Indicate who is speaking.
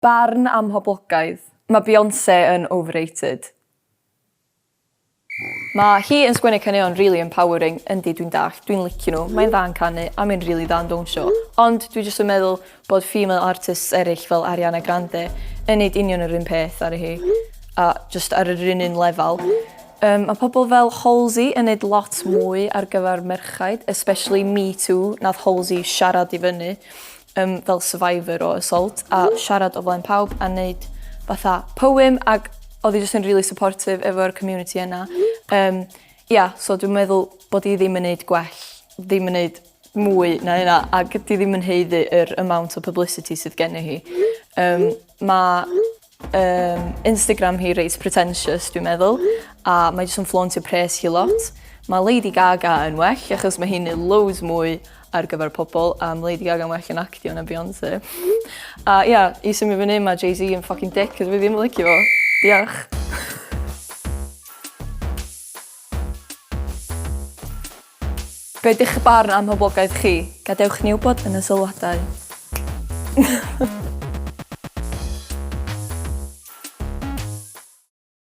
Speaker 1: Barn amhoblogaidd. Mae Beyonce yn overrated. Mae hi yn sgwennu caneuon really empowering, yndi dwi'n dall, dwi'n licio nhw, mae'n dda yn canu a mae'n really dda yn dawnsio. Ond dwi jyst yn meddwl bod female artists eraill fel Ariana Grande yn neud union yr un peth ar hi, a just ar yr un lefel. Mae pobl fel Halsey yn neud lot mwy ar gyfer merchaid, especially Me Too, nath Halsey siarad i fyny fel survivor o assault a siarad o flaen pawb a neud fatha poem ac oedd hi just yn really supportive efo'r community yna. So dwi'n meddwl bod hi ddim yn neud gwell, ddim yn neud mwy na hynna ac di ddim yn heiddi yr amount o publicity sydd gen hi. Mae Instagram hi reit pretentious dwi'n meddwl a mae jyst yn flauntio pres hi lot. Mae Lady Gaga yn well achos mae hi'n neud loads mwy ar gyfer pobl a mae Lady Gaga yn well yn actio na Beyonce. I symud fyny mae Jay-Z yn fucking dick cos fi ddim yn licio fo. Diolch. Be ydych barn amhoblogaidd chi? Gadewch ni wybod yn y sylwadau.